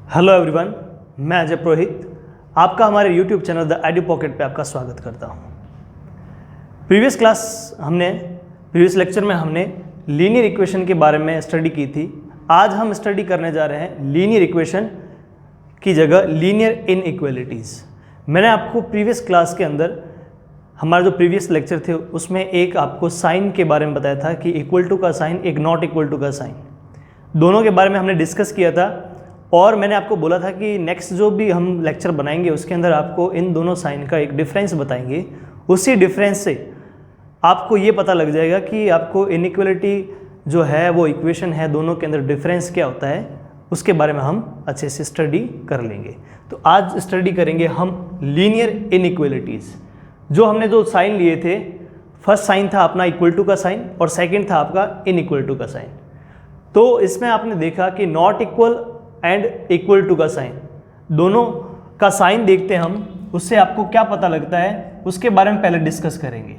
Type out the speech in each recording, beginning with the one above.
Hello everyone, मैं अजय पुरोहित आपका हमारे YouTube channel the edu pocket पे आपका स्वागत करता हूँ। प्रीवियस लेक्चर में हमने लीनियर इक्वेशन के बारे में स्टडी की थी। आज हम स्टडी करने जा रहे हैं लीनियर इक्वेशन की जगह लीनियर इनइक्वालिटीज़। मैंने आपको प्रीवियस क्लास के अंदर हमारा जो प्रीवियस लेक्चर थे उसमें एक आपको साइन के बारे में बताया था कि इक्वल टू का साइन, एक नॉट इक्वल टू का साइन, दोनों के बारे में हमने डिस्कस किया था। और मैंने आपको बोला था कि नेक्स्ट जो भी हम लेक्चर बनाएंगे उसके अंदर आपको इन दोनों साइन का एक डिफरेंस बताएंगे। उसी डिफरेंस से आपको ये पता लग जाएगा कि आपको इनइक्वालिटी जो है वो इक्वेशन है, दोनों के अंदर डिफरेंस क्या होता है, उसके बारे में हम अच्छे से स्टडी कर लेंगे। तो आज स्टडी करेंगे हम लीनियर इनइक्वालिटीज़। जो हमने जो साइन लिए थे, फर्स्ट साइन था अपना इक्वल टू का साइन और सेकेंड था आपका इनइक्वल टू का साइन। तो इसमें आपने देखा कि not equal and equal to का साइन, दोनों का साइन देखते हैं हम, उससे आपको क्या पता लगता है उसके बारे में पहले डिस्कस करेंगे।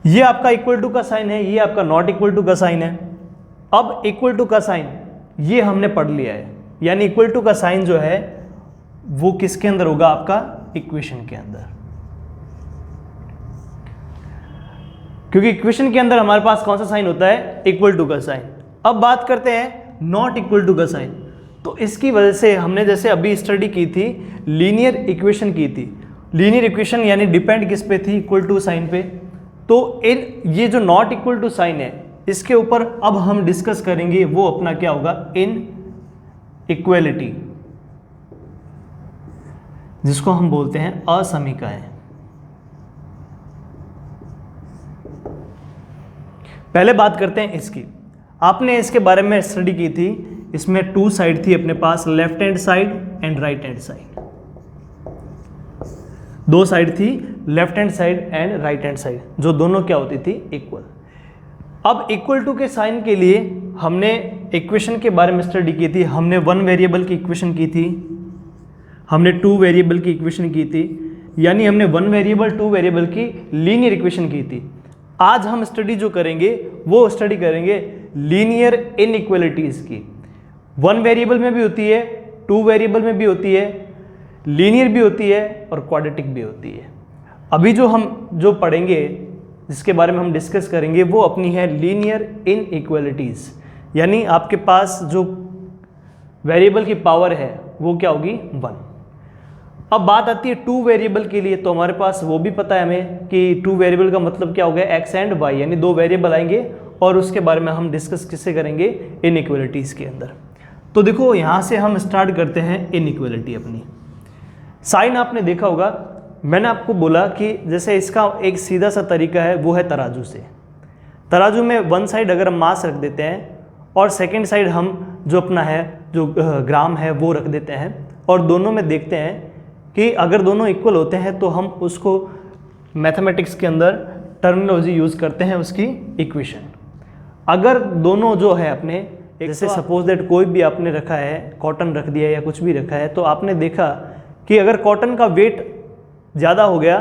ये आपका इक्वल टू का साइन है, ये आपका नॉट इक्वल टू का साइन है। अब इक्वल टू का साइन ये हमने पढ़ लिया है, यानी इक्वल टू का साइन जो है वो किसके अंदर होगा, आपका इक्वेशन के अंदर, क्योंकि इक्वेशन के अंदर हमारे पास कौन सा साइन होता है, इक्वल टू का साइन। अब बात करते हैं नॉट इक्वल टू का साइन। तो इसकी वजह से हमने जैसे अभी स्टडी की थी लीनियर इक्वेशन की थी। लीनियर इक्वेशन यानी डिपेंड किस पे थी, इक्वल टू साइन पे। तो ये जो नॉट इक्वल टू साइन है इसके ऊपर अब हम डिस्कस करेंगे वो अपना क्या होगा, इन इक्वेलिटी, जिसको हम बोलते हैं असमीकाएं। पहले बात करते हैं इसकी। आपने इसके बारे में स्टडी की थी, इसमें टू साइड थी अपने पास, left hand side and right hand side. दो साइड थी, left hand side and right hand side, जो दोनों क्या होती थी, इक्वल। अब इक्वल टू के साइन के लिए हमने इक्वेशन के बारे में स्टडी की थी। हमने वन वेरिएबल की इक्वेशन की थी, हमने टू वेरिएबल की इक्वेशन की थी, यानी हमने वन वेरिएबल टू वेरिएबल की लीनियर इक्वेशन की थी। आज हम स्टडी जो करेंगे वो स्टडी करेंगे लीनियर इनइक्वालिटीज़ की। वन वेरिएबल में भी होती है, टू वेरिएबल में भी होती है, लीनियर भी होती है और क्वाड्रेटिक भी होती है। अभी जो हम जो पढ़ेंगे, जिसके बारे में हम डिस्कस करेंगे, वो अपनी है लीनियर इनइक्वालिटीज़, यानी आपके पास जो वेरिएबल की पावर है वो क्या होगी, 1। अब बात आती है टू वेरिएबल के लिए, तो हमारे पास वो भी पता है हमें कि टू वेरिएबल का मतलब क्या हो गया, एक्स एंड वाई, यानी दो वेरिएबल आएंगे और उसके बारे में हम डिस्कस किससे करेंगे, इनइक्वालिटीज़ के अंदर। तो देखो यहाँ से हम स्टार्ट करते हैं इनइक्वालिटी अपनी। साइन आपने देखा होगा, मैंने आपको बोला कि जैसे इसका एक सीधा सा तरीका है वो है तराजू से। तराजू में वन साइड अगर हम मास रख देते हैं और सेकेंड साइड हम जो अपना है जो ग्राम है वो रख देते हैं, और दोनों में देखते हैं कि अगर दोनों इक्वल होते हैं तो हम उसको मैथमेटिक्स के अंदर टर्मिनोलॉजी यूज़ करते हैं उसकी इक्वेशन। अगर दोनों जो है अपने, जैसे सपोज दैट कोई भी आपने रखा है, कॉटन रख दिया या कुछ भी रखा है, तो आपने देखा कि अगर कॉटन का वेट ज़्यादा हो गया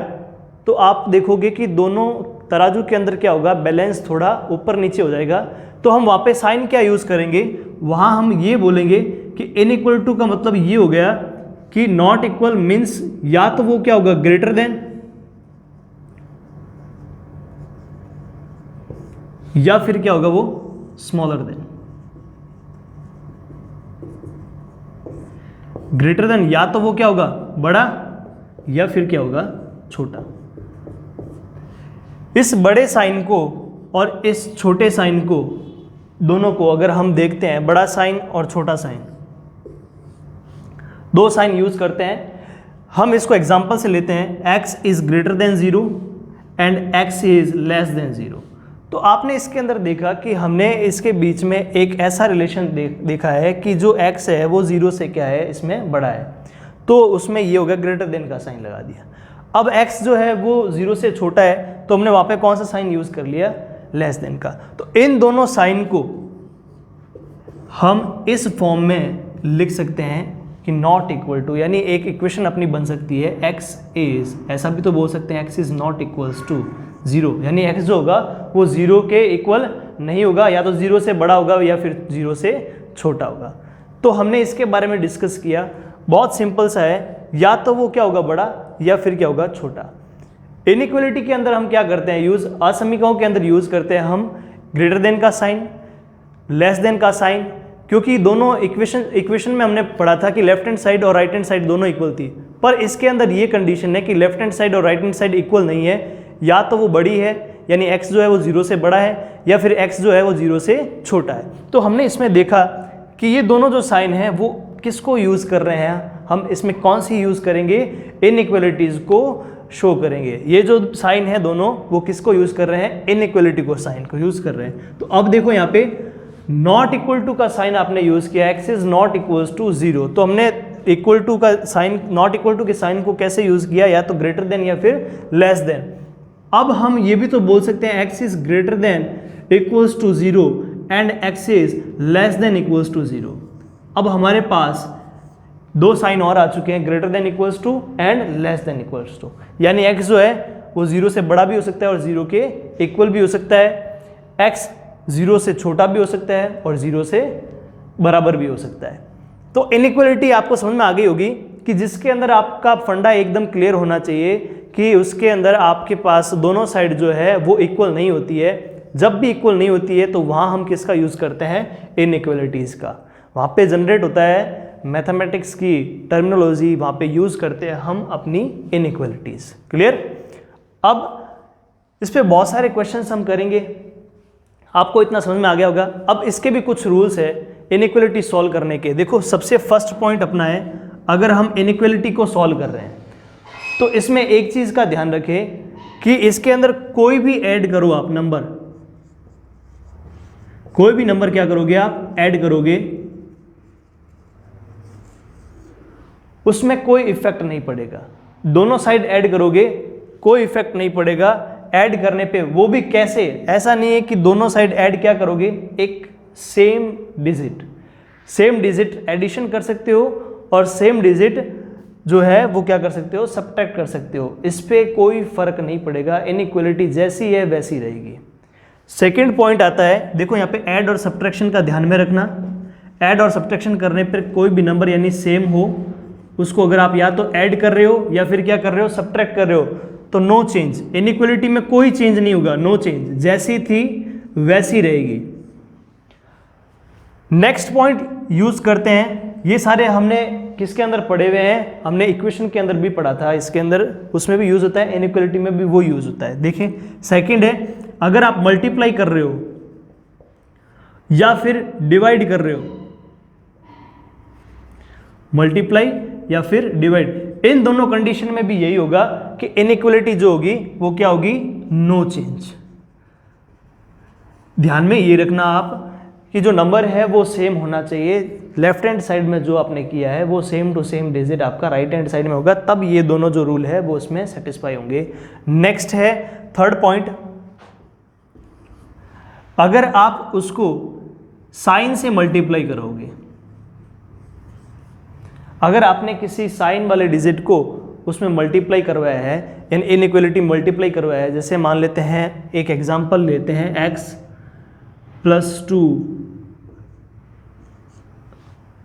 तो आप देखोगे कि दोनों तराजू के अंदर क्या होगा, बैलेंस थोड़ा ऊपर नीचे हो जाएगा। तो हम वहाँ पे साइन क्या यूज़ करेंगे, वहाँ हम ये बोलेंगे कि इनइक्वल टू का मतलब ये हो गया कि नॉट इक्वल मीन्स या तो वो क्या होगा, ग्रेटर देन, या फिर क्या होगा वो स्मॉलर देन। ग्रेटर देन या तो वो क्या होगा, बड़ा, या फिर क्या होगा, छोटा। इस बड़े साइन को और इस छोटे साइन को, दोनों को अगर हम देखते हैं, बड़ा साइन और छोटा साइन, दो साइन यूज करते हैं। हम इसको एग्जांपल से लेते हैं, x is greater then 0 and x is less then 0। तो आपने इसके अंदर देखा कि हमने इसके बीच में एक ऐसा रिलेशन देखा है कि जो x है वो 0 से क्या है, इसमें बड़ा है, तो उसमें ये हो गया ग्रेटर देन का साइन लगा दिया। अब x जो है वो 0 से छोटा है, तो हमने वहाँ पे कौन सा साइन यूज़ कर लिया, लेस देन का। तो इन दोनों साइन को हम इस फॉर्म में लिख सकते हैं कि नॉट इक्वल टू, यानी एक इक्वेशन अपनी बन सकती है, x इज, ऐसा भी तो बोल सकते हैं, x is not equals to 0, यानी x जो होगा वो 0 के इक्वल नहीं होगा, या तो 0 से बड़ा होगा या फिर 0 से छोटा होगा। तो हमने इसके बारे में डिस्कस किया, बहुत सिंपल सा है, या तो वो क्या होगा बड़ा या फिर क्या होगा छोटा। इनइक्वालिटी के अंदर हम क्या करते हैं यूज, असमीकरणों के अंदर यूज करते हैं हम ग्रेटर देन का साइन, लेस देन का साइन, क्योंकि दोनों इक्वेशन में हमने पढ़ा था कि लेफ्ट हैंड साइड और राइट हैंड साइड दोनों इक्वल थी, पर इसके अंदर ये कंडीशन है कि लेफ्ट हैंड साइड और राइट हैंड साइड इक्वल नहीं है, या तो वो बड़ी है यानी x जो है वो 0 से बड़ा है, या फिर x जो है वो 0 से छोटा है। तो हमने इसमें देखा कि ये दोनों जो साइन हैं वो किसको यूज़ कर रहे हैं, हम इसमें कौन सी यूज़ करेंगे, इनइक्वालिटीज़ को शो करेंगे। ये जो साइन है दोनों वो किसको यूज़ कर रहे हैं, इनइक्वालिटी को, साइन को यूज़ कर रहे हैं। तो अब देखो यहाँ पे नॉट इक्वल टू का साइन आपने यूज़ किया, x is not equals to 0, तो हमने इक्वल टू का साइन, नॉट इक्वल टू के साइन को कैसे यूज़ किया, या तो ग्रेटर देन या फिर लेस देन। अब हम ये भी तो बोल सकते हैं x is greater than equals to 0 and x is less than equals to 0। अब हमारे पास दो साइन और आ चुके हैं, greater than equals to and less than equals to, यानी x जो है वो 0 से बड़ा भी हो सकता है और 0 के इक्वल भी हो सकता है, x 0 से छोटा भी हो सकता है और 0 से बराबर भी हो सकता है। तो इनइक्वालिटी आपको समझ में आ गई होगी कि जिसके अंदर आपका फंडा एकदम क्लियर होना चाहिए कि उसके अंदर आपके पास दोनों साइड जो है वो इक्वल नहीं होती है। जब भी इक्वल नहीं होती है तो वहाँ हम किसका यूज़ करते हैं, इनइक्वालिटीज़ का। वहाँ पे जनरेट होता है मैथमेटिक्स की टर्मिनोलॉजी, वहाँ पे यूज़ करते हैं हम अपनी इनइक्वालिटीज़। क्लियर? अब इस पर बहुत सारे क्वेश्चंस हम करेंगे, आपको इतना समझ में आ गया होगा। अब इसके भी कुछ रूल्स है इनइक्वालिटी सॉल्व करने के। देखो सबसे फर्स्ट पॉइंट अपना है, अगर हम इनइक्वालिटी को सॉल्व कर रहे हैं तो इसमें एक चीज़ का ध्यान रखें कि इसके अंदर कोई भी ऐड करो आप नंबर, कोई भी नंबर क्या करोगे आप, ऐड करोगे, उसमें कोई इफेक्ट नहीं पड़ेगा। दोनों साइड ऐड करोगे कोई इफेक्ट नहीं पड़ेगा ऐड करने पे। वो भी कैसे, ऐसा नहीं है कि दोनों साइड ऐड क्या करोगे, एक सेम डिजिट एडिशन कर सकते हो और सेम डिजिट जो है वो क्या कर सकते हो, सब्ट्रैक्ट कर सकते हो। इस पे कोई फर्क नहीं पड़ेगा, इनइक्वालिटी जैसी है वैसी रहेगी। सेकंड पॉइंट आता है, देखो यहाँ पे ऐड और सब्ट्रैक्शन का ध्यान में रखना। ऐड और सब्ट्रैक्शन करने पर कोई भी नंबर यानी सेम हो, उसको अगर आप या तो ऐड कर रहे हो या फिर क्या कर रहे हो, सब्ट्रैक्ट कर रहे हो, तो नो चेंज। इनइक्वालिटी में कोई चेंज नहीं होगा, नो चेंज, जैसी थी वैसी रहेगी। नेक्स्ट पॉइंट यूज करते हैं, ये सारे हमने किसके अंदर पढ़े हुए हैं, हमने इक्वेशन के अंदर भी पढ़ा था, इसके अंदर उसमें भी यूज होता है, इनइक्वालिटी में भी वो यूज होता है। देखें सेकंड है, अगर आप मल्टीप्लाई कर रहे हो या फिर डिवाइड कर रहे हो, मल्टीप्लाई या फिर डिवाइड, इन दोनों कंडीशन में भी यही होगा कि इनइक्वालिटी जो होगी वो क्या होगी, नो चेंज। ध्यान में ये रखना आप कि जो नंबर है वो सेम होना चाहिए, लेफ्ट हैंड साइड में जो आपने किया है वो सेम टू सेम डिजिट आपका राइट हैंड साइड में होगा, तब ये दोनों जो रूल है वो इसमें सेटिस्फाई होंगे। नेक्स्ट है थर्ड पॉइंट, अगर आप उसको साइन से मल्टीप्लाई करोगे, अगर आपने किसी साइन वाले डिजिट को उसमें मल्टीप्लाई करवाया है, यानी इनइक्वालिटी मल्टीप्लाई करवाया है, जैसे मान लेते हैं, एक एग्जांपल लेते हैं, x + 2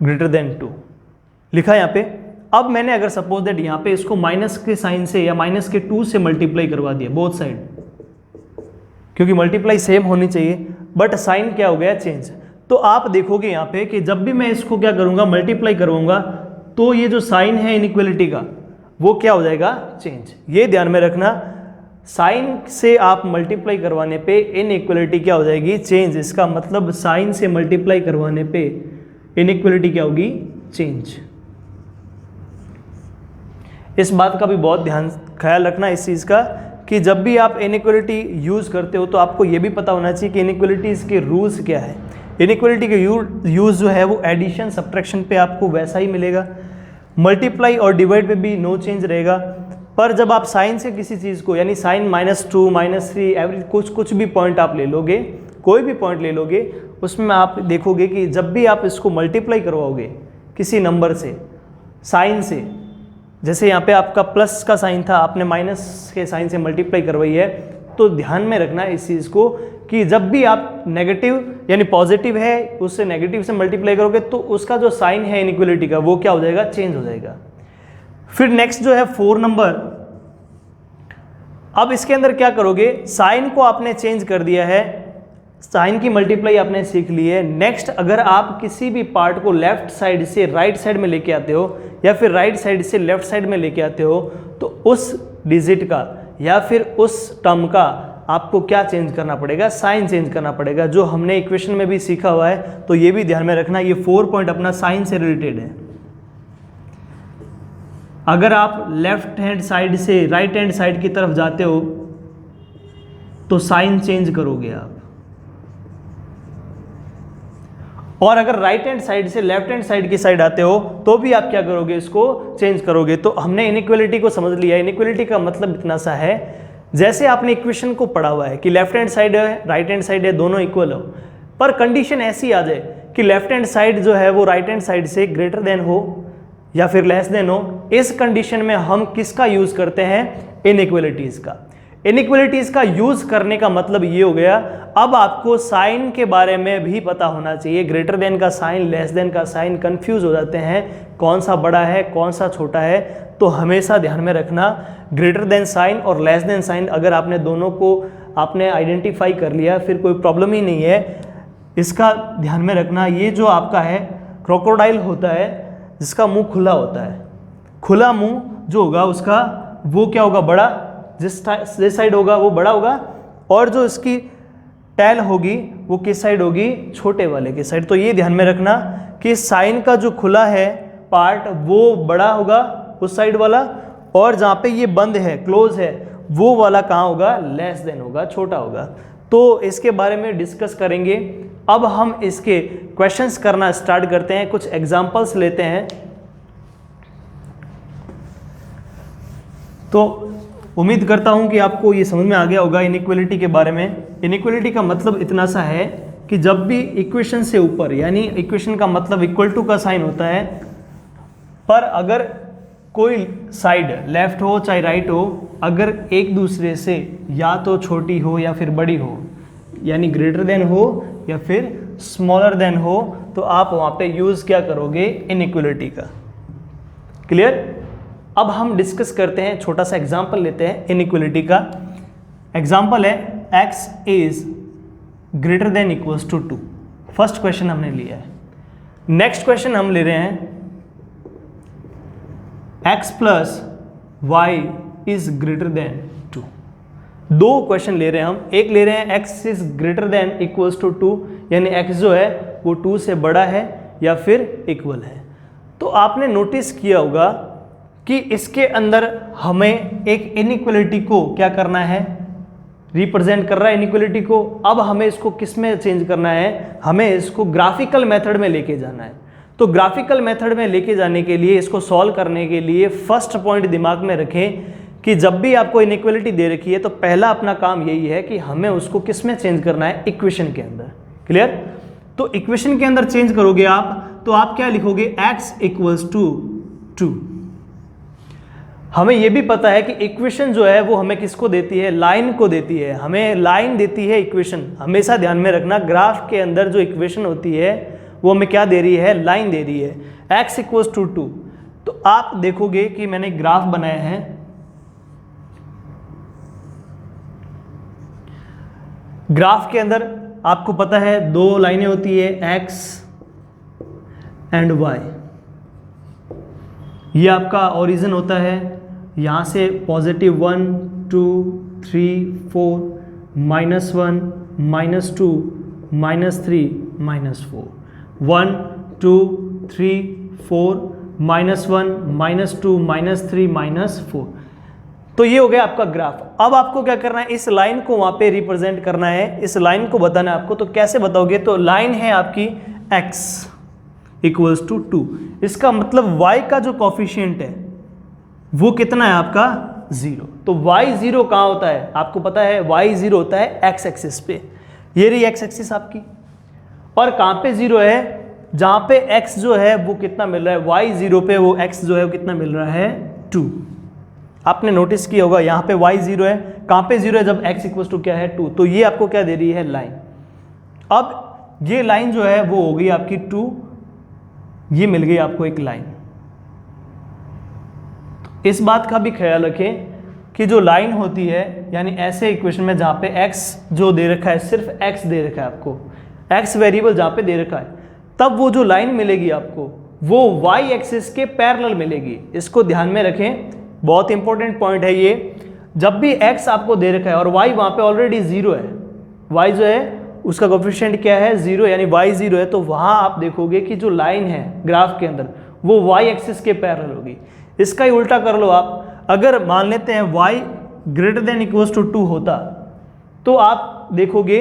> 2 लिखा यहाँ पे। अब मैंने अगर सपोज दैट यहाँ पे इसको माइनस के साइन से या माइनस के 2 से मल्टीप्लाई करवा दिया बोथ साइड, क्योंकि मल्टीप्लाई सेम होनी चाहिए, बट साइन क्या हो गया, चेंज। तो आप देखोगे यहाँ पे कि जब भी मैं इसको क्या करूँगा, मल्टीप्लाई करवाऊंगा, तो ये जो साइन है इनइक्वालिटी का वो क्या हो जाएगा, चेंज। ये ध्यान में रखना, साइन से आप मल्टीप्लाई करवाने पे इनइक्वालिटी क्या हो जाएगी, चेंज। इसका मतलब साइन से मल्टीप्लाई करवाने पे इनइक्वालिटी क्या होगी, चेंज। इस बात का भी बहुत ध्यान ख्याल रखना इस चीज़ का कि जब भी आप इनइक्वालिटी यूज़ करते हो तो आपको ये भी पता होना चाहिए कि इनइक्वालिटीज़ के रूल्स क्या है। इनइक्वालिटी के यूज़ जो है वो एडिशन सब्ट्रैक्शन पे आपको वैसा ही मिलेगा, मल्टीप्लाई और डिवाइड पे भी नो चेंज रहेगा। पर जब आप साइन से किसी चीज़ को, यानी साइन -2 -3 एवरी कुछ भी पॉइंट आप ले लोगे, कोई भी पॉइंट ले लोगे, उसमें आप देखोगे कि जब भी आप इसको मल्टीप्लाई करवाओगे किसी नंबर से, साइन से, जैसे यहाँ पे आपका प्लस का साइन था, आपने माइनस के साइन से मल्टीप्लाई करवाई है, तो ध्यान में रखना इस चीज़ को कि जब भी आप नेगेटिव यानी पॉजिटिव है उससे नेगेटिव से मल्टीप्लाई करोगे तो उसका जो साइन है इनइक्वलिटी का वो क्या हो जाएगा, चेंज हो जाएगा। फिर नेक्स्ट जो है 4 नंबर, अब इसके अंदर क्या करोगे, साइन को आपने चेंज कर दिया है, साइन की मल्टीप्लाई आपने सीख ली है। नेक्स्ट अगर आप किसी भी पार्ट को लेफ्ट साइड से राइट साइड में लेके आते हो या फिर राइट साइड से लेफ्ट साइड में लेके आते हो तो उस डिजिट का या फिर उस टर्म का आपको क्या चेंज करना पड़ेगा, साइन चेंज करना पड़ेगा, जो हमने इक्वेशन में भी सीखा हुआ है। तो ये भी ध्यान में रखना, ये 4 पॉइंट अपना साइन से रिलेटेड है। अगर आप लेफ्ट हैंड साइड से राइट हैंड साइड की तरफ जाते हो तो साइन चेंज करोगे आप, और अगर राइट हैंड साइड से लेफ्ट हैंड साइड की साइड आते हो तो भी आप क्या करोगे, इसको चेंज करोगे। तो हमने इनइक्वलिटी को समझ लिया। इनइक्वलिटी का मतलब इतना सा है, जैसे आपने इक्वेशन को पढ़ा हुआ है कि लेफ्ट हैंड साइड है राइट हैंड साइड है दोनों इक्वल हो, पर कंडीशन ऐसी आ जाए कि लेफ्ट हैंड साइड जो है वो राइट हैंड साइड से ग्रेटर देन हो या फिर लेस देन हो, इस कंडीशन में हम किसका यूज करते हैं, इनइक्वलिटीज का। इनइक्वलिटीज का यूज करने का मतलब ये हो गया, अब आपको साइन के बारे में भी पता होना चाहिए। ग्रेटर देन का साइन, लेस देन का साइन, कंफ्यूज हो जाते हैं कौन सा बड़ा है कौन सा छोटा है। तो हमेशा ध्यान में रखना ग्रेटर देन साइन और लेस देन साइन, अगर आपने दोनों को आपने आइडेंटिफाई कर लिया फिर कोई प्रॉब्लम ही नहीं है। इसका ध्यान में रखना, ये जो आपका है क्रोकोडाइल होता है जिसका मुंह खुला होता है, खुला मुंह जो होगा उसका वो क्या होगा, बड़ा, जिस साइड होगा वो बड़ा होगा, और जो इसकी टेल होगी वो किस साइड होगी, छोटे वाले की साइड। तो ये ध्यान में रखना कि साइन का जो खुला है पार्ट वो बड़ा होगा उस साइड वाला, और जहाँ पे ये बंद है क्लोज है वो वाला कहाँ होगा, लेस देन होगा, छोटा होगा। तो इसके बारे में डिस्कस करेंगे। अब हम इसके क्वेश्चंस करना स्टार्ट करते हैं, कुछ एग्जांपल्स लेते हैं। तो उम्मीद करता हूं कि आपको ये समझ में आ गया होगा इनइक्वलिटी के बारे में। इनइक्वलिटी का मतलब इतना सा है कि जब भी इक्वेशन से ऊपर, यानी इक्वेशन का मतलब इक्वल टू का साइन होता है, पर अगर कोई साइड लेफ्ट हो चाहे राइट हो, अगर एक दूसरे से या तो छोटी हो या फिर बड़ी हो, यानी ग्रेटर देन हो या फिर स्मॉलर देन हो, तो आप वहाँ पे यूज़ क्या करोगे, इनइक्वलिटी का। क्लियर। अब हम डिस्कस करते हैं, छोटा सा एग्जांपल लेते हैं इनइक्वलिटी का। एग्जांपल है x is greater than equals to 2। First question हमने लिया है। नेक्स्ट क्वेश्चन हम ले रहे हैं x plus y is greater than 2। दो क्वेश्चन ले रहे हैं हम, एक ले रहे हैं x is greater than equals to 2, यानी x जो है वो 2 से बड़ा है या फिर इक्वल है। तो आपने नोटिस किया होगा कि इसके अंदर हमें एक इनइक्वलिटी को क्या करना है, रिप्रेजेंट कर रहा है इनइक्वलिटी को। अब हमें इसको किस में चेंज करना है, हमें इसको ग्राफिकल मेथड में लेके जाना है। तो ग्राफिकल मेथड में लेके जाने के लिए, इसको सॉल्व करने के लिए फर्स्ट पॉइंट दिमाग में रखें कि जब भी आपको इनइक्वलिटी दे रखी है तो पहला अपना काम यही है कि हमें उसको किस में चेंज करना है, इक्वेशन के अंदर। क्लियर। तो इक्वेशन के अंदर चेंज करोगे आप, तो आप क्या लिखोगे, x इक्वल्स टू 2। हमें यह भी पता है कि इक्वेशन जो है वो हमें किसको देती है, लाइन को देती है, हमें लाइन देती है इक्वेशन। हमेशा ध्यान में रखना ग्राफ के अंदर जो इक्वेशन होती है वो हमें क्या दे रही है, लाइन दे रही है। x equals to 2। तो आप देखोगे कि मैंने ग्राफ बनाया है, ग्राफ के अंदर आपको पता है दो लाइनें होती है, x एंड y। ये आपका ओरिजिन होता है, यहाँ से पॉजिटिव 1 2 3 4 -1 -2 -3 -4 1 2 3 4 -1 -2 -3 -4। तो ये हो गया आपका ग्राफ। अब आपको क्या करना है, इस लाइन को वहाँ पे रिप्रेजेंट करना है, इस लाइन को बताना है आपको। तो कैसे बताओगे, तो लाइन है आपकी x इक्वल्स टू 2। इसका मतलब y का जो कॉफिशिएंट है वो कितना है आपका, 0। तो y0 कहाँ होता है, आपको पता है y0 होता है x एक्सिस पे। ये रही x एक्सिस आपकी, और कहाँ पे 0 है, जहाँ पे x जो है वो कितना मिल रहा है, y0 पे वो x जो है वो कितना मिल रहा है, 2। आपने नोटिस किया होगा यहाँ पे y0 है, कहाँ पे 0 है, जब x इक्वल टू क्या है 2, तो ये आपको क्या दे रही है, लाइन। अब ये लाइन जो है वो हो गई आपकी 2, ये मिल गई आपको एक लाइन। इस बात का भी ख्याल रखें कि जो लाइन होती है, यानी ऐसे इक्वेशन में जहाँ पे x जो दे रखा है, सिर्फ x दे रखा है आपको, x वेरिएबल जहाँ पे दे रखा है, तब वो जो लाइन मिलेगी आपको वो y एक्सिस के पैरेलल मिलेगी। इसको ध्यान में रखें, बहुत इंपॉर्टेंट पॉइंट है ये। जब भी x आपको दे रखा है और y वहाँ पे ऑलरेडी 0 है, y जो है उसका कोफिशिएंट क्या है, 0, यानी y 0 है, तो वहाँ आप देखोगे कि जो लाइन है ग्राफ के अंदर वो y एक्सिस के पैरेलल होगी। इसका ही उल्टा कर लो आप, अगर मान लेते हैं y greater than equals to 2 होता, तो आप देखोगे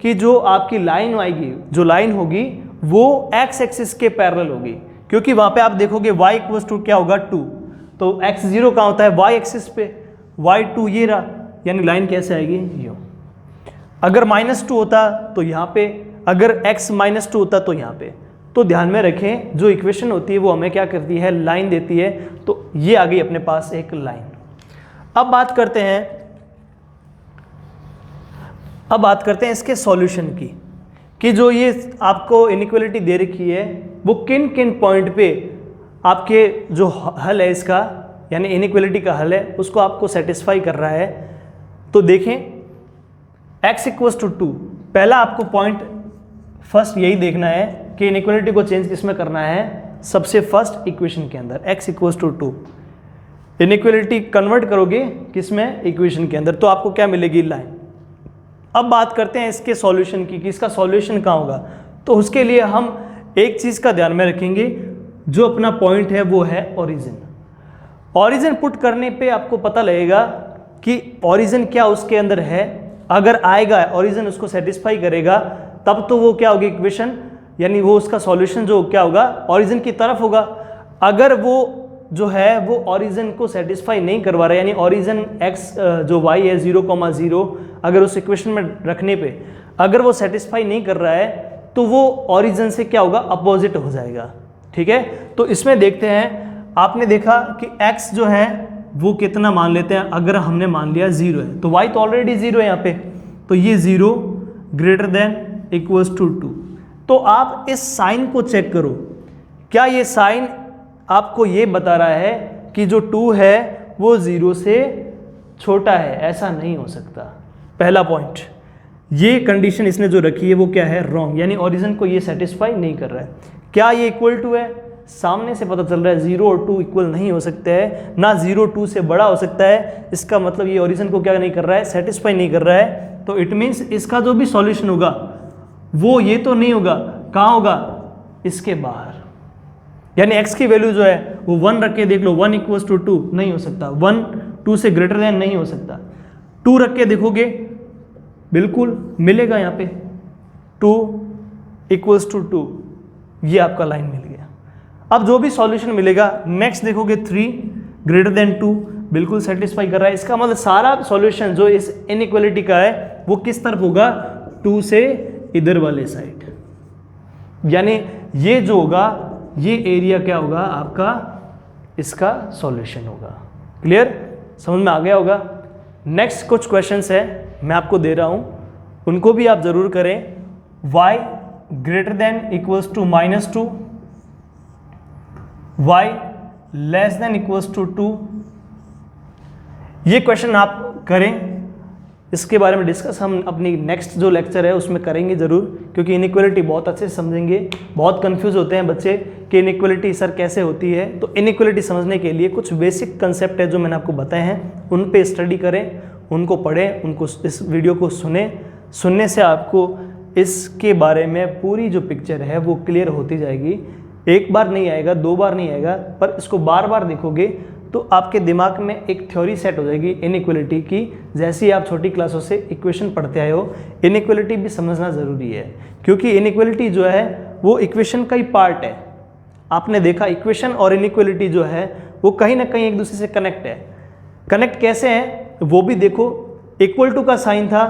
कि जो आपकी लाइन आएगी, जो लाइन होगी वो x एक्सिस के पैरेलल होगी, क्योंकि वहाँ पे आप देखोगे y इक्वल्स टू क्या होगा 2, तो x 0 कहाँ होता है, y एक्सिस पे, y 2 ये रहा, यानी लाइन कैसे आएगी, यूँ। अगर -2 होता तो यहाँ पे, अगर x -2 होता तो यहाँ पे। तो ध्यान में रखें, जो इक्वेशन होती है वो हमें क्या करती है, लाइन देती है। तो ये आ गई अपने पास एक लाइन। अब बात करते हैं इसके सॉल्यूशन की, कि जो ये आपको इनइक्वालिटी दे रखी है वो किन किन पॉइंट पे आपके जो हल है इसका, यानी इनइक्वालिटी का हल है, उसको आपको सेटिस्फाई कर रहा है। तो देखें x इक्वल्स टू 2, पहला आपको पॉइंट फर्स्ट यही देखना है कि इनइक्वालिटी को चेंज किसमें करना है, सबसे फर्स्ट इक्वेशन के अंदर x equals to 2। Inequality convert करोगे किसमें, इक्वेशन के अंदर, तो आपको क्या मिलेगी, लाइन। अब बात करते हैं इसके सॉल्यूशन की, कि इसका सॉल्यूशन कहाँ होगा। तो उसके लिए हम एक चीज़ का ध्यान में रखेंगे, जो अपना पॉइंट है वो है ओरिजिन। ओरिजिन पुट करने पे आपको पता लगेगा कि ओरिजिन क्या उसके अंदर है। अगर आएगा ओरिजिन उसको सेटिस्फाई करेगा, तब तो वो क्या होगी इक्वेशन, यानी वो उसका सॉल्यूशन जो क्या होगा, ओरिजिन की तरफ होगा। अगर वो जो है वो ओरिजिन को सेटिस्फाई नहीं करवा रहा है, यानी ओरिजिन x जो y है 0,0, अगर उस इक्वेशन में रखने पे अगर वो सेटिस्फाई नहीं कर रहा है, तो वो ओरिजिन से क्या होगा, अपोजिट हो जाएगा। ठीक है, तो इसमें देखते हैं, आपने देखा कि x जो है वो कितना मान लेते हैं, अगर हमने मान लिया 0 है, तो y तो ऑलरेडी 0 है यहाँ पे, तो ये 0 ग्रेटर देन इक्वल्स टू 2। तो आप इस साइन को चेक करो, क्या ये साइन आपको ये बता रहा है कि जो 2 है वो 0 से छोटा है, ऐसा नहीं हो सकता। पहला पॉइंट, ये कंडीशन इसने जो रखी है वो क्या है, रॉन्ग, यानी ओरिजिन को ये सेटिस्फाई नहीं कर रहा है। क्या ये इक्वल टू है, सामने से पता चल रहा है 0 और 2 इक्वल नहीं हो सकते हैं, ना 0 2 से बड़ा हो सकता है। इसका मतलब ये ओरिजिन को क्या नहीं कर रहा है, सेटिस्फाई नहीं कर रहा है। तो इट मीन्स इसका जो भी सॉल्यूशन होगा वो ये तो नहीं होगा, कहाँ होगा, इसके बाहर। यानी x की वैल्यू जो है वो 1 रख के देख लो, 1 इक्वल्स टू 2 नहीं हो सकता, 1 2 से ग्रेटर देन नहीं हो सकता। 2 रख के देखोगे बिल्कुल मिलेगा, यहाँ पे 2 इक्वल्स टू 2, ये आपका लाइन मिल गया। अब जो भी सॉल्यूशन मिलेगा, नेक्स्ट देखोगे 3 ग्रेटर देन 2, बिल्कुल सेटिस्फाई कर रहा है। इसका मतलब सारा सॉल्यूशन जो इस इनइक्वालिटी का है वो किस तरफ होगा, 2 से इधर वाले साइड। यानी ये जो होगा, ये एरिया क्या होगा आपका, इसका सॉल्यूशन होगा। क्लियर, समझ में आ गया होगा। नेक्स्ट कुछ क्वेश्चंस है मैं आपको दे रहा हूं, उनको भी आप जरूर करें। y greater than equals to -2, y less than equals to 2, ये क्वेश्चन आप करें। इसके बारे में डिस्कस हम अपनी नेक्स्ट जो लेक्चर है उसमें करेंगे ज़रूर, क्योंकि इनइक्वालिटी बहुत अच्छे से समझेंगे। बहुत कंफ्यूज होते हैं बच्चे कि इनइक्वालिटी सर कैसे होती है। तो इनइक्वालिटी समझने के लिए कुछ बेसिक कंसेप्ट है जो मैंने आपको बताए हैं, उन पे स्टडी करें, उनको पढ़ें, उनको इस वीडियो को सुनने से आपको इसके बारे में पूरी जो पिक्चर है वो क्लियर होती जाएगी। एक बार नहीं आएगा, 2 बार नहीं आएगा, पर इसको बार बार देखोगे तो आपके दिमाग में एक थ्योरी सेट हो जाएगी इनइक्वालिटी की। जैसे ही आप छोटी क्लासों से इक्वेशन पढ़ते आए हो, इनइक्वालिटी भी समझना ज़रूरी है, क्योंकि इनइक्वालिटी जो है वो इक्वेशन का ही पार्ट है। आपने देखा इक्वेशन और इनइक्वालिटी जो है वो कहीं ना कहीं एक दूसरे से कनेक्ट है। कनेक्ट कैसे है वो भी देखो, इक्वल टू का साइन था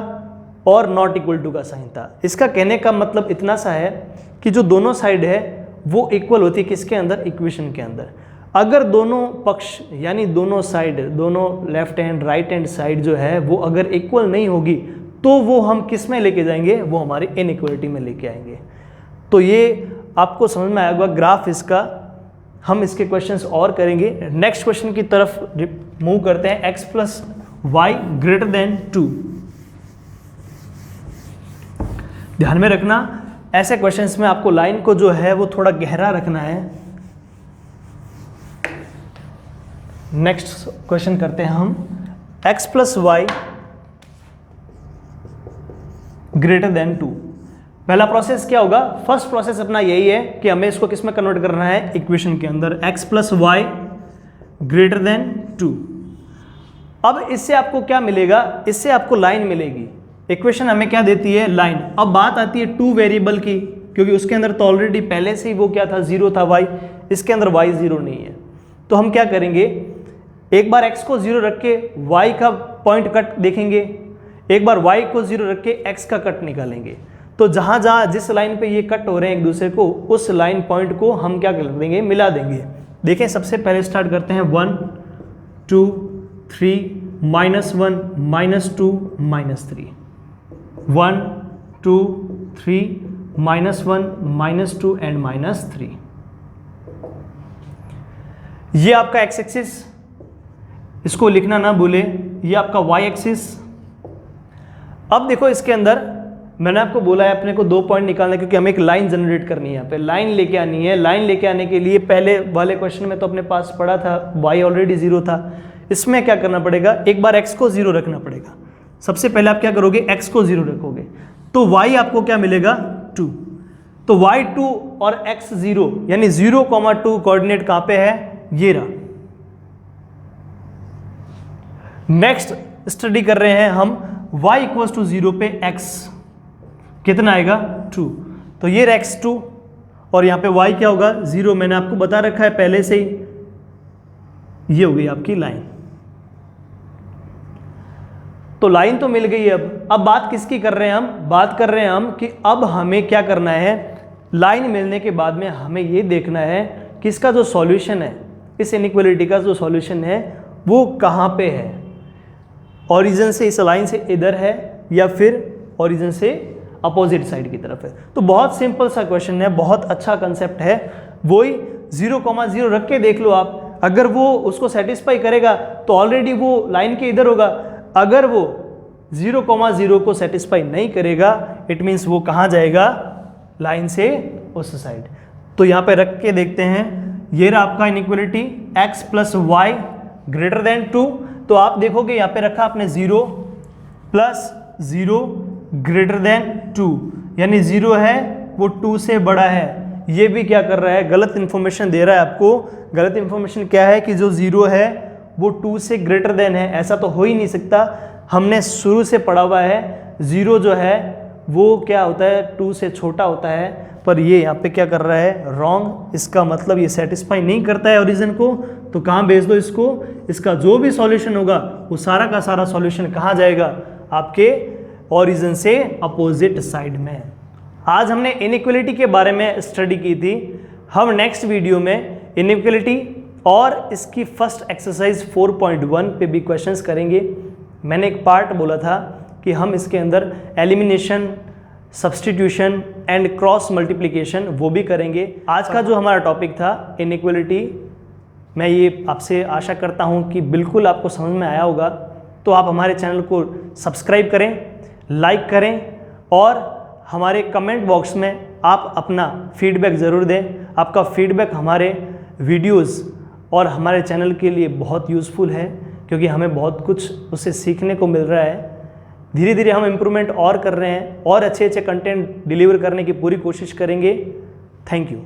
और नॉट इक्वल टू का साइन था। इसका कहने का मतलब इतना सा है कि जो दोनों साइड है वो इक्वल होती है किसके अंदर, इक्वेशन के अंदर। अगर दोनों पक्ष यानी दोनों साइड, दोनों left hand right hand side जो है वो अगर इक्वल नहीं होगी तो वो हम किस में लेके जाएंगे, वो हमारी इनइक्वलिटी में लेके आएंगे। तो ये आपको समझ में आया होगा ग्राफ इसका। हम इसके क्वेश्चंस और करेंगे। नेक्स्ट क्वेश्चन की तरफ मूव करते हैं। x plus y greater than 2। ध्यान में रखना ऐसे क्वेश्चंस में आपको लाइन को जो है वो थोड़ा गहरा रखना है। नेक्स्ट क्वेश्चन करते हैं हम। x plus y greater than 2। पहला प्रोसेस क्या होगा, फर्स्ट प्रोसेस अपना यही है कि हमें इसको किस में कन्वर्ट करना है, इक्वेशन के अंदर। x plus y greater than 2। अब इससे आपको क्या मिलेगा, इससे आपको लाइन मिलेगी। इक्वेशन हमें क्या देती है, लाइन। अब बात आती है टू वेरिएबल की, क्योंकि उसके अंदर तो ऑलरेडी पहले से ही वो क्या था, जीरो था y, इसके अंदर y जीरो नहीं है। तो हम क्या करेंगे, एक बार x को जीरो रख के y का पॉइंट कट देखेंगे, एक बार y को जीरो रख के x का कट निकालेंगे। तो जहां जहां जिस लाइन पे ये कट हो रहे हैं एक दूसरे को, उस लाइन पॉइंट को हम क्या कर देंगे, मिला देंगे। देखें सबसे पहले स्टार्ट करते हैं 1 2 3 -1 -2 -3, 1 2 3 -1 -2 एंड -3। ये आपका x एक्सिस, इसको लिखना ना भूले, ये आपका y एक्सिस। अब देखो इसके अंदर मैंने आपको बोला है अपने को 2 पॉइंट निकालना है, क्योंकि हमें एक लाइन जनरेट करनी है। यहाँ पे लाइन लेके आनी है। लाइन लेके आने के लिए पहले वाले क्वेश्चन में तो अपने पास पड़ा था y ऑलरेडी जीरो था, इसमें क्या करना पड़ेगा, एक बार x को जीरो रखना पड़ेगा। सबसे पहले आप क्या करोगे, x को जीरो रखोगे तो y आपको क्या मिलेगा, 2। तो y 2 और x 0 यानी 0,2 कोऑर्डिनेट कहां पे है, ये रहा। नेक्स्ट स्टडी कर रहे हैं हम y इक्वल्स टू 0 पे x कितना आएगा, 2। तो ये x2 और यहाँ पे y क्या होगा, 0। मैंने आपको बता रखा है पहले से ही, ये हो गई आपकी लाइन। तो लाइन तो मिल गई है। अब बात किसकी कर रहे हैं हम, बात कर रहे हैं हम कि अब हमें क्या करना है, लाइन मिलने के बाद में हमें ये देखना है कि इसका जो सॉल्यूशन है, इस इनइक्वालिटी का जो सॉल्यूशन है वो कहाँ पे है, ओरिजिन से इस लाइन से इधर है या फिर ओरिजिन से अपोजिट साइड की तरफ है। तो बहुत सिंपल सा क्वेश्चन है, बहुत अच्छा कंसेप्ट है। वही 0,0 रख के देख लो आप, अगर वो उसको सेटिस्फाई करेगा तो ऑलरेडी वो लाइन के इधर होगा। अगर वो 0,0 को सेटिस्फाई नहीं करेगा, इट मीन्स वो कहाँ जाएगा, लाइन से उस साइड। तो यहाँ पे रख के देखते हैं, ये रहा आपका inequality x plus y greater than 2। तो आप देखोगे यहाँ पे रखा आपने 0 प्लस 0 ग्रेटर देन 2, यानी 0 है वो 2 से बड़ा है। ये भी क्या कर रहा है, गलत इंफॉर्मेशन दे रहा है आपको। गलत इंफॉर्मेशन क्या है कि जो 0 है वो 2 से ग्रेटर देन है, ऐसा तो हो ही नहीं सकता। हमने शुरू से पढ़ा हुआ है 0 जो है वो क्या होता है, 2 से छोटा होता है, पर ये यहाँ पे क्या कर रहा है, रॉन्ग। इसका मतलब ये सेटिस्फाई नहीं करता है ओरिजिन को, तो कहाँ भेज दो इसको। इसका जो भी सॉल्यूशन होगा वो सारा का सारा सॉल्यूशन कहाँ जाएगा, आपके ओरिजिन से अपोजिट साइड में। आज हमने इनइक्वालिटी के बारे में स्टडी की थी। हम नेक्स्ट वीडियो में इनइक्वालिटी और इसकी फर्स्ट एक्सरसाइज 4.1 पे भी क्वेश्चंस करेंगे। मैंने एक पार्ट बोला था कि हम इसके अंदर elimination, substitution and cross multiplication वो भी करेंगे। आज का जो हमारा टॉपिक था इनइक्वालिटी, मैं ये आपसे आशा करता हूँ कि बिल्कुल आपको समझ में आया होगा। तो आप हमारे चैनल को सब्सक्राइब करें, लाइक करें और हमारे कमेंट बॉक्स में आप अपना फीडबैक ज़रूर दें। आपका फीडबैक हमारे वीडियोस और हमारे चैनल के लिए बहुत यूज़फुल है, क्योंकि हमें बहुत कुछ उससे सीखने को मिल रहा है। धीरे धीरे हम इम्प्रूवमेंट और कर रहे हैं और अच्छे अच्छे कंटेंट डिलीवर करने की पूरी कोशिश करेंगे। Thank you.